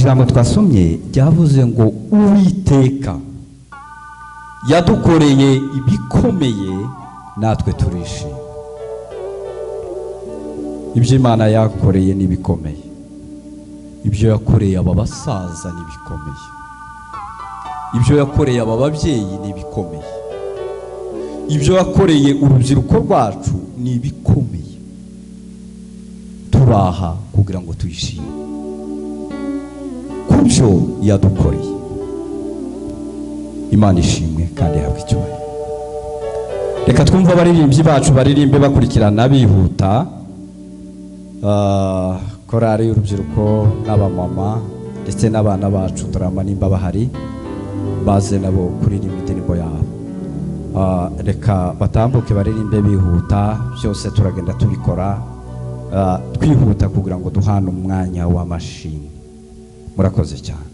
ijambo twasomye ryavuze ngo Uwiteka yadukoreye ibikomeye natwe turishima. Ibyo Imana yakoreye ni bikomeye. Ibyo yakoreye aba basaza ni bikomeye. Ibyo yakoreye aba babyeyi ni bikomeye. Ibyo yakoreye urubyiruko rwacu ni bikomeye. Turaha kugira ngo tuyishime kubyo yadukoreye. Imana ishimwe kandi habwe icyubahiro. Reka twumve abaririmbyi bacu baririmbe bakurikirana bihuta. Korari y'urubyiruko n'abamama ndetse n'abana bacu turama nimba bahari baze nabo kuririmba indirimbo yabo. Reka batambuke baririmbe bihuta, byose turagenda tubikora twihuta kugira ngo duhane umwanya w'amashini. Murakoze cyane.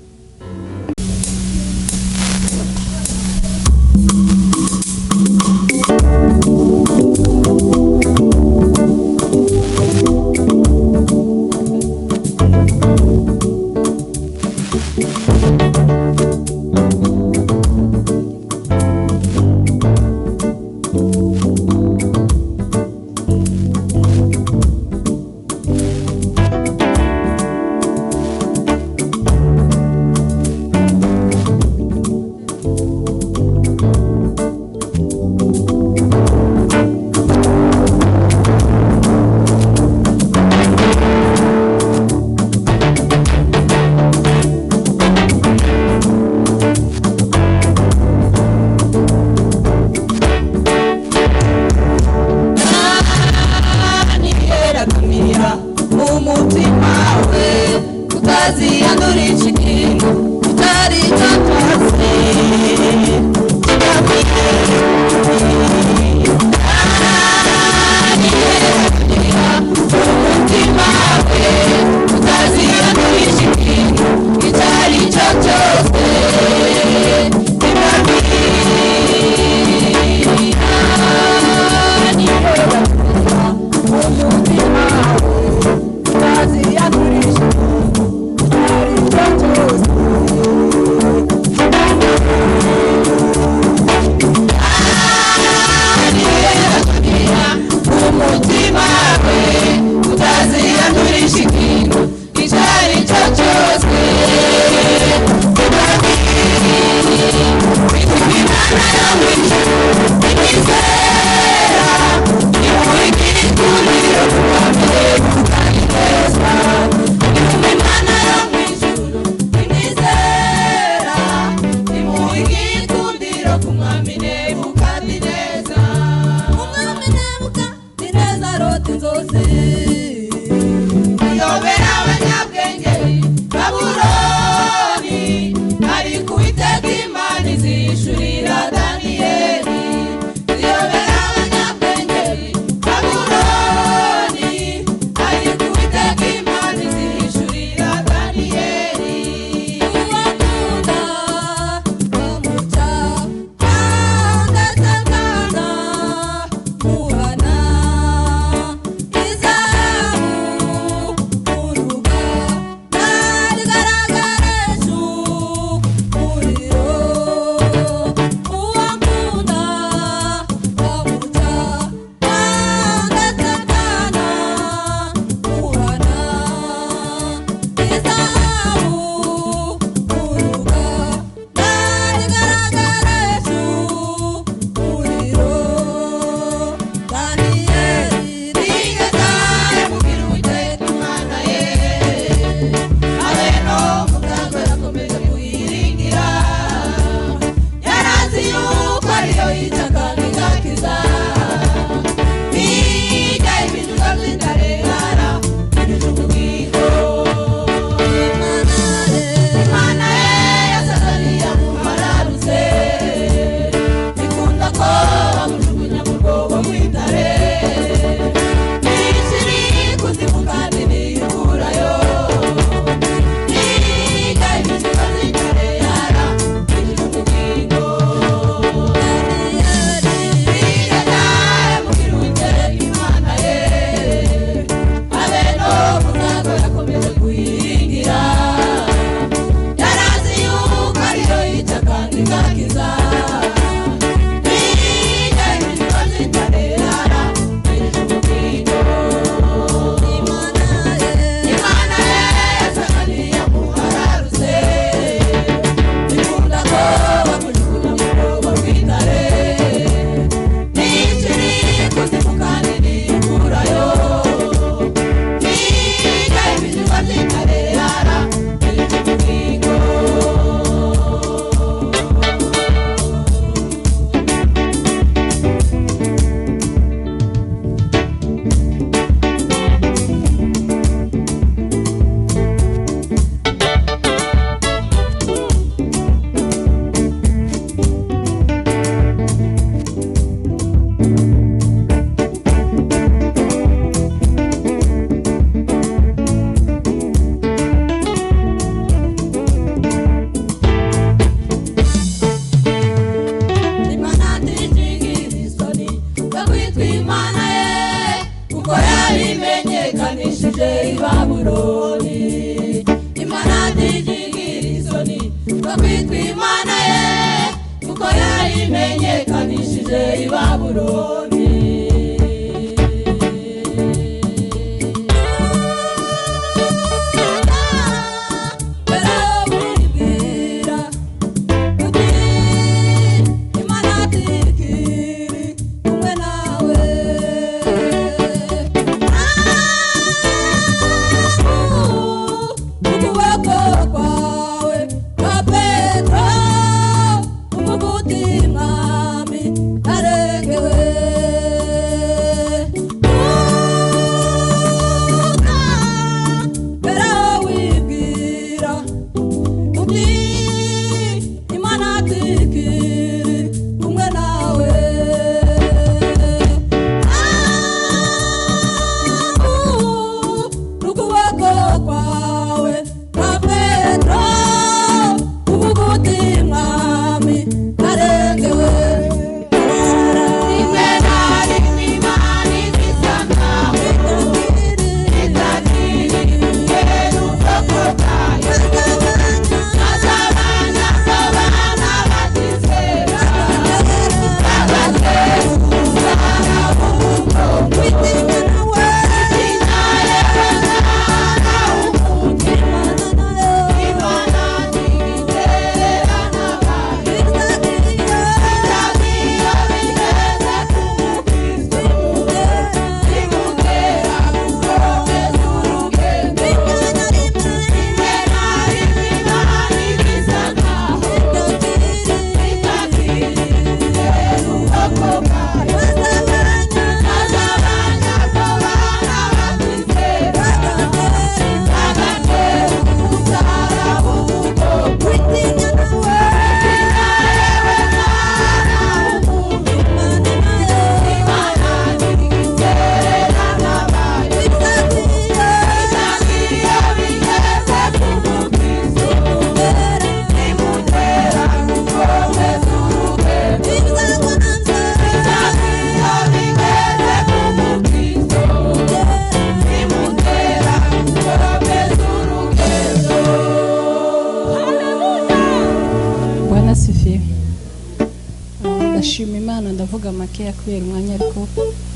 ndashima Imana ndavuga makeya kubera umwanya ariko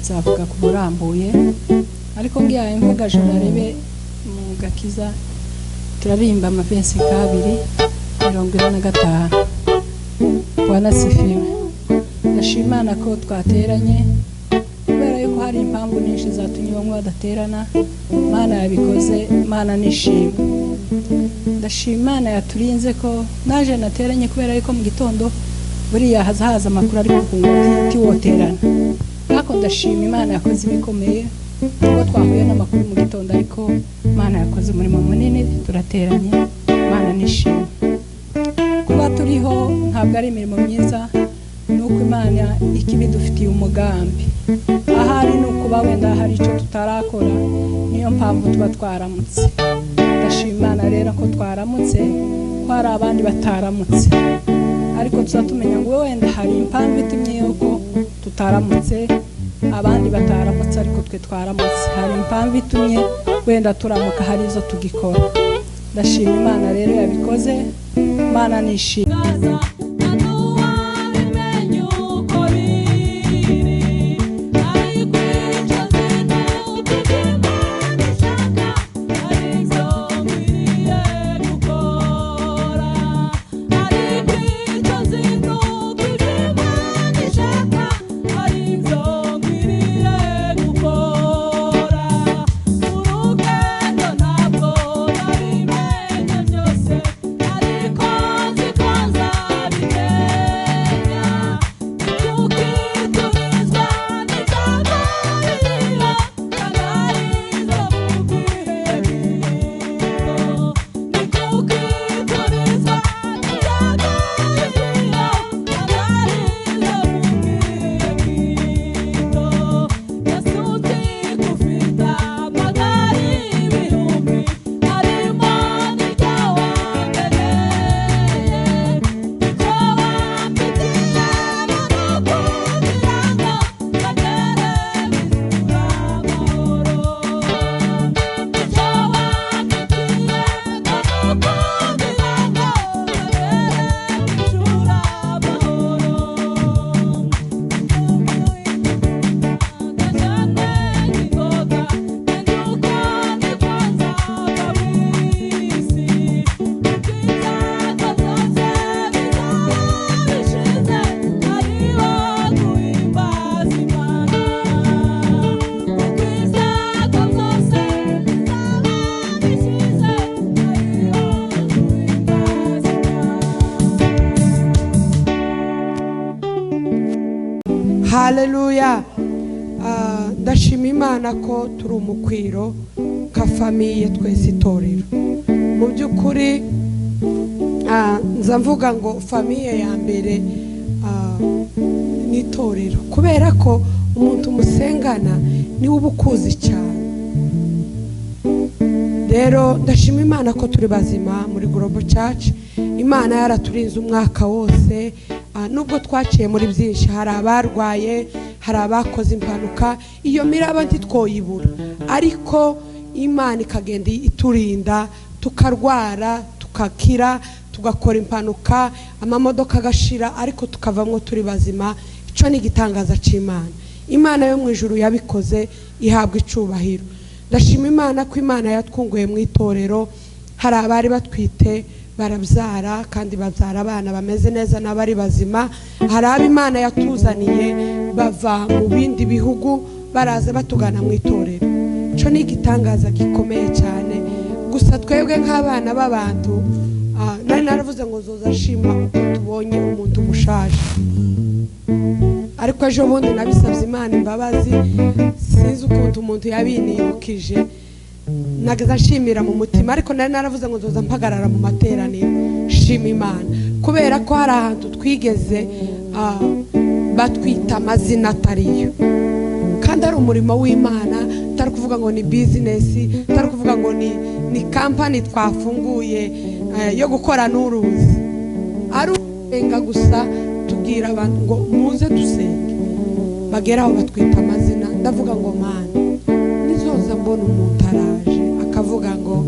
nzavuga ku burambuye ariko ngiye mvuga Jonarebe mu gakiza turarimba amapensi kabiri 45 Bwana sifiwe. Ndashima Imana ko twateranye kubera yuko hari impamvu nyinshi zatumye bamwe badaterana. Imana yabikoze, Imana nishimye. Ndashima Imana yaturinze ko naje nateranye kubera yuko mu gitondo buriya hazaza amakuru ari kungura tiwoterana. Ako ndashima Imana yakoze ibikomeye kuko twahuye n'amakuru mu gitondo ariko Imana yakoze umurimo munini turateranye. Imana nishimye. Kuba turiho ntabwo ari imirimo myiza, nuko Imana ikibidufitiye umugambi. Ahari nukuba wenda hari ico tutarakora, niyo mpamvu tuba twaramutse. Ndashima Imana rero ko twaramutse, ko hari abandi bataramutse, ariko tuzatumenya ngo wenda hari impamvu itumye yuko tutaramutse, abandi bataramutse ariko twe twaramutse. Hari impamvu itumye wenda turamuka hari izo tugikora. Ndashima Imana rero yabikoze. Imana nishimye. Haleluya. Ndashima Imana ko turi umukwiro ka famiye twese itorero. Mu byukuri nza mvuga ngo famiye ya mbere n'itorero, kubera ko umuntu musengana niwe uba ukuzi cyane. rero ndashima Imana ko turi bazima muri Global Church. Imana yaraturinze umwaka wose, nubwo twaciye muri byinshi, hari abarwaye, hari abakoze impanuka, iyo miraba ntitwoyibura, ariko Imana ikagenda iturinda, tukarwara tukakira, tugakora impanuka, amamodoka agashira, ariko tukavamwo turi bazima. Ico ni igitangaza c'Imana. Imana yo mu ijuru yabikoze, ihabwa icubahiro. Ndashima Imana ko Imana yatwunguye mu itorero. Hari abari batwite barabyara, kandi babyara abana bameze neza n'abari bazima. Hari abo Imana yatuzaniye bava mu bindi bihugu baraza batugana mu itorero. Ico ni igitangaza gikomeye cyane. Gusa twebwe nk'abana b'abantu, nari naravuze ngo zoza shima uko tubonye umuntu mushaje, ariko ejo bundi nabisabye Imana imbabazi, sinzi ukuntu umuntu yabinibukije, nagaza nshimira mu mutima, ariko nari naravuze ngo zoza mpagarara mu materaniro shima Imana, kubera ko hari ahantu twigeze batwita amazina atariyo, kandi ari umurimo w'Imana, atari kuvuga ngo ni business, atari kuvuga ngo ni company twafunguye yo gukora n'uruzi, ari usenga gusa tubwira abantu ngo muze dusenge, bageraho batwita amazina. Ndavuga ngo Mana, nizoza mbona umuntu araje akavuga ngo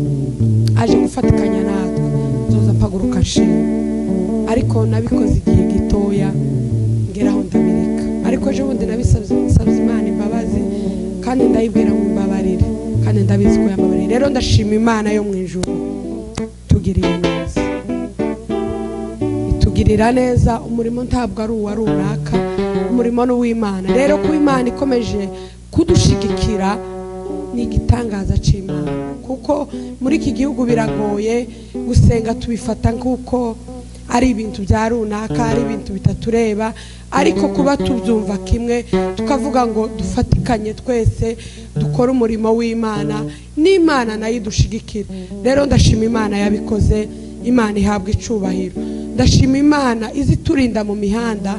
aje gufatikanya natwe, nzoza mpaguruka nshima, ariko nabikoze igihe gitoya ngeraho ndabireka. Ariko ejo bundi nabisabye Imana imbabazi, kandi ndayibwira ngo imbabarire, kandi ndabizi ko yambabarire. Rero ndashima Imana yo mu ijuru tugiriye neza, itugirira neza. Umurimo ntabwo ari uwa runaka, umurimo ni uw'Imana. Rero ko Imana ikomeje kudushigikira ni igitangaza c'Imana, kuko muri iki gihugu biragoye gusenga, tubifata nk'uko ari ibintu bya runaka, ari ibintu bitatureba, ariko kuba tubyumva kimwe tukavuga ngo dufatikanye twese dukora umurimo w'Imana, n'Imana nayo idushigikira. Rero ndashima Imana yabikoze, Imana ihabwa icubahiro. Ndashima Imana iziturinda mu mihanda.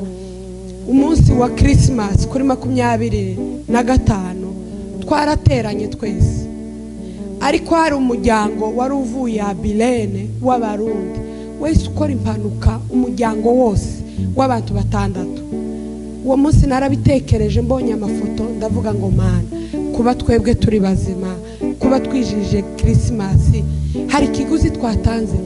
Umunsi wa Christmas kuri 25 twarateranye twese, ariko hari umuryango wari uvuye Abilene w'Abarundi wese ukora impanuka, umuryango wose w'abantu 6. Uwo munsi narabitekereje, mbonye amafoto, ndavuga ngo Mana, kuba twebwe turi bazima, kuba twijije Christmas, hari ikiguzi twatanze,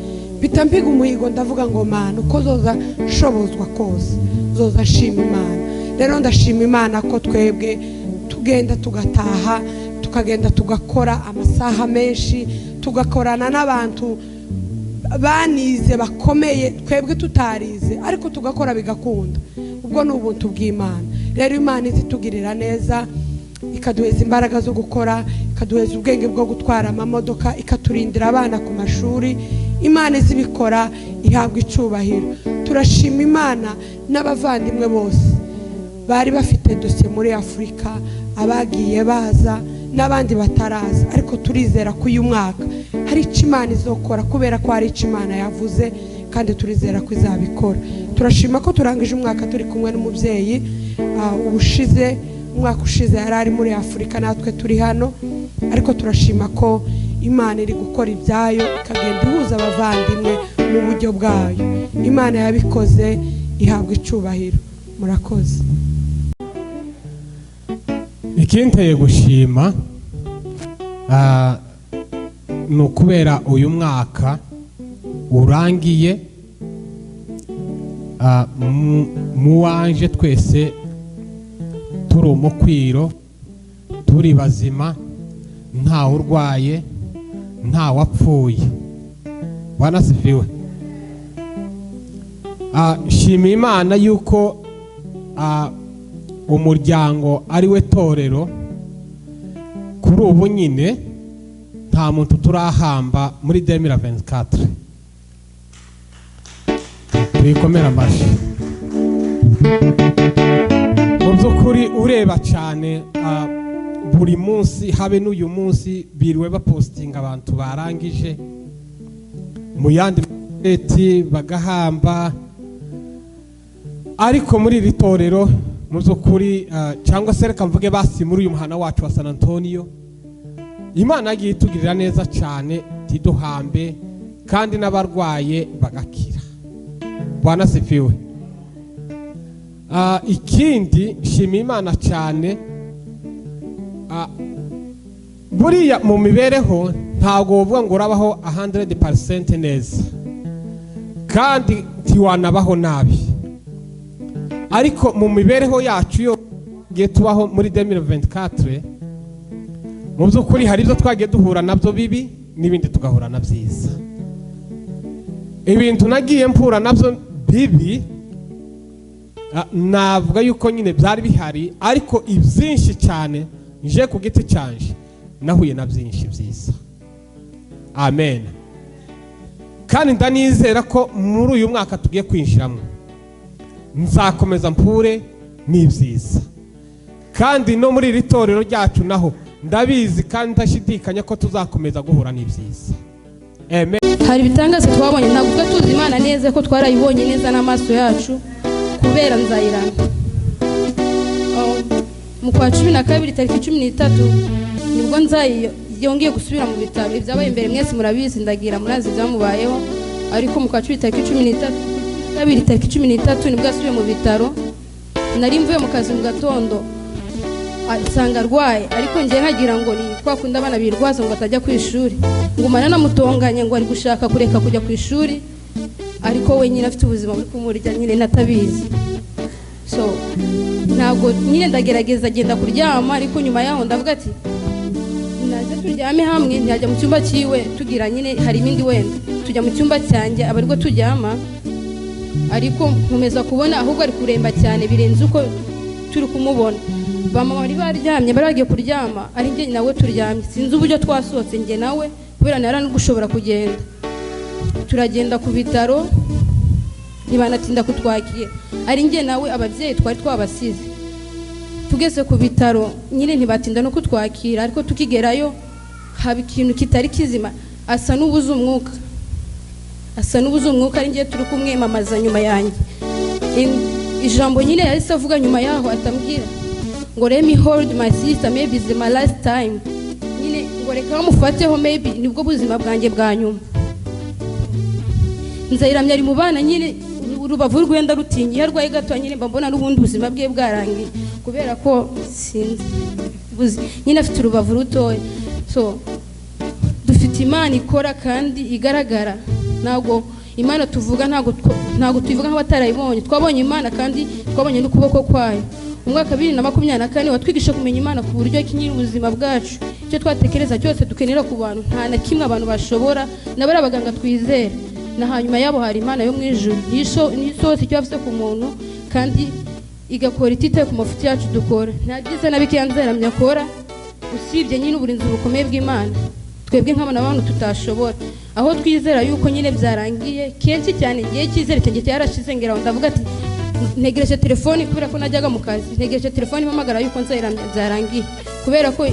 bitampiga umuhigo. Ndavuga ngo Mana, uko zoza shobozwa kose zoza shima Imana. Rero ndashima Imana ko twebwe tugenda tugataha, tukagenda tugakora amasaha menshi, tugakorana n'abantu banize bakomeye twebwe tutarize, ariko tugakora bigakunda. Ubwo ni ubuntu bw'Imana. Rero Imana izitugirira neza, ikaduheza imbaraga zo gukora, ikaduheza ubwenge bwo gutwara amamodoka, ikaturindira abana ku mashuri. Imana izibikora, ihabwa icubahiro. Turashima Imana n'abavandimwe bose bari bafite dosiye muri Afurika, abagiye baza n'abandi bataraza, ariko turizera ko uyu mwaka hari icyo Imana izokora, kubera ko hari icyo Imana yavuze, kandi turizera ko izabikora. Turashima ko turangije umwaka turi kumwe n'umubyeyi. Umwaka ushize yari ari muri Afurika, natwe turi hano, ariko turashima ko Imana iri gukora ibyayo, ikagenda ihuza abavandimwe mu buryo bwayo. Imana yabikoze, ihabwa icubahiro. Murakoze. Ikinteye gushima ni ukubera uyu mwaka urangiye, mu wanje twese turi umukwiro, turi bazima, nta urwaye, nta wapfuye. Wanasifiwe. Shima Imana yuko umuryango ari we torero. Kuri ubu nyine nta muntu turahamba muri 2024. Tuyikomera amashyi. Mu by'ukuri ureba cyane, buri munsi, habe n'uyu munsi biriwe bapostinga abantu barangije mu yandi eti bagahamba, ariko muri iri torero mu by'ukuri cyangwa se reka mvuge basi muri uyu muhana wacu wa San Antonio, Imana yagiye itugirira neza cyane, tiduhambe kandi n'abarwaye bagakira. Bwana sifiwe. Ikindi shima Imana cyane, buriya mu mibereho ntabwo uvuga ngo urabaho 100% neza kandi ntiwanabaho nabi, ariko mu mibereho yacu yo giye tubaho muri 2024 mu by'ukuri hari ibyo twagiye duhura nabyo bibi n'ibindi tugahura na byiza. Ibintu nagiye mpura nabyo bibi navuga yuko nyine byari bihari, ariko ibyinshi cyane nje ku giti cyanje nahuye na byinshi byiza. Amen. Kandi ndanizera ko muri uyu mwaka tugiye kwinjiramo nzakomeza mpure n'ibyiza, kandi no muri iri torero ryacu naho ndabizi kandi ndashidikanya ko tuzakomeza guhura n'ibyiza. Amen. Hari ibitangaza twabonye, ntabwo tuzi Imana neza ko twarayibonye neza n'amaso yacu kubera Nzayirame. Mu kwa 12 tariki 13 nibwo Nzayi yongeye gusubira mu bitaro. Ibyabaye imbere mwese murabizi, ndagira murazi byamubayeho, ariko mu kwa 12 tariki 13 nibwo asubiye mu bitaro. Nari mvuye mu kazi mu gatondo asanga arwaye, ariko ngiye nkagira ngo ni twakunda abana birwaza ngo atajya ku ishuri, ngumana namutonganye ngo ari gushaka kureka kujya ku ishuri, ariko we nyine afite ubuzima buri kumurya nyine natabizi. So ntabwo nyine ndagerageza agenda kuryama, ariko nyuma yaho ndavuga ati naje turyame hamwe, ntiyajya mu cyumba cyiwe tugira nyine hari ibindi wenda tujya mu cyumba cyanjye aba ariko turyama, ariko nkomeza kubona ahubwo ari kuremba cyane birenze uko turi kumubona. Bamama bari baryamye, bari bagiye kuryama, ari njye nawe turyamye, sinzi uburyo twasohotse njye nawe kubera nari gushobora kugenda. Turagenda ku bitaro ntibanatinda kutwakira, ari njye nawe ababyeyi twari twabasize. Tugeze ku bitaro nyine ntibatinda no kutwakira, ariko tukigerayo haba ikintu kitari kizima, asa n'ubuze umwuka, ari njye turi kumwemamaza nyuma yanjye. Ijambo nyine yahise avuga nyuma yaho, atambwira ngo let me hold my sister, maybe it's my last time. Nyine ngo reka bamufateho, maybe nibwo buzima bwanjye bwa nyuma. Nzayiramye ari mu bana nyine urubavu rwenda rutinye, iyo arwaye gato nyine mbona n'ubundi ubuzima bwe bwarangiye kubera ko sinzi nyine afite urubavu rutoya. So dufite Imana ikora kandi igaragara, ntabwo Imana tuvuga ntabwo tuvuga nk'abatarayibonye. Twabonye Imana kandi twabonye n'ukuboko kwayo. Umwaka 2024 watwigisha kumenya Imana ku buryo kinyiri ubuzima bwacu, icyo twatekereza cyose dukenera ku bantu nta na kimwe abantu bashobora, nabari abaganga twizera, na hanyuma yabo hari Imana yo mu ijuru nisohose icyo afite ku muntu kandi igakora ititaye ku mafuti yacu dukora. Nta byiza na bike Nzayiramye akora usibye nyine uburinzi bukomeye bw'Imana twebwe nk'abana b'abantu tutashobora. Aho twizera yuko nyine byarangiye kenshi cyane, igihe cyizere cyanjye cyarashize, ngera ndavuga ati ntegereje telefoni kubera ko najyaga mu kazi, ntegereje telefoni mpamagara yuko Nzayiramye byarangiye kubera ko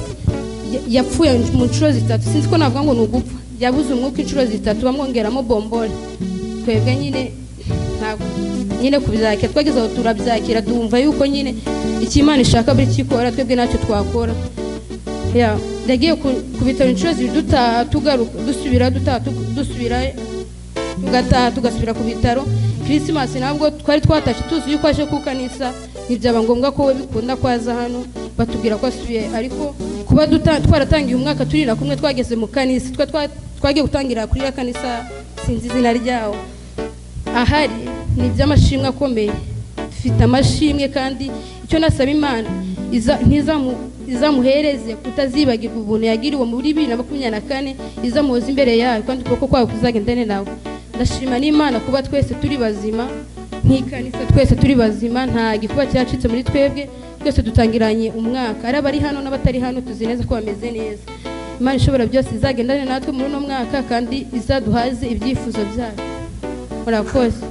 yapfuye mu nshuro zitatu. Sinzi ko navuga ngo ni ugupfa, yabuze umwuka inshuro zitatu bamwongeramo bombole. Twebwe nyine ntabwo nyine kubyakira, twageze aho turabyakira, dumva yuko nyine icyo Imana ishaka buri kikora, twebwe ntacyo twakora. Yagiye ku bitaro inshuro dutaha tugaruka, dusubira tugataha tugasubira ku bitaro. Christmas nabwo twari twatashye tuzi yuko aje ku kanisa, ntibyaba ngombwa ko we bikunda kwaza hano, batubwira ko asubiye. Ariko kuba twaratangiye umwaka turira kumwe, twageze mu kanisa, twagiye gutangira kuri ya kanisa sinzi izina ryawo, ahari ni iby'amashimwe akomeye. Dufite amashimwe kandi icyo nasaba Imana izamuhereze kutazibagirwa ubuntu yagiriwe muri 2024, izamuhoza imbere yayo kandi ukuboko kwayo kuzagendane nawe. Ndashima n'Imana kuba twese turi bazima nk'ikanisa, twese turi bazima, nta gikuba cyacitse muri twebwe, twese dutangiranye umwaka. Ari abari hano n'abatari hano tuzi neza ko bameze neza. Imana ishobora byose izagendane natwe muri uno mwaka kandi izaduhaze ibyifuzo byayo. Murakoze.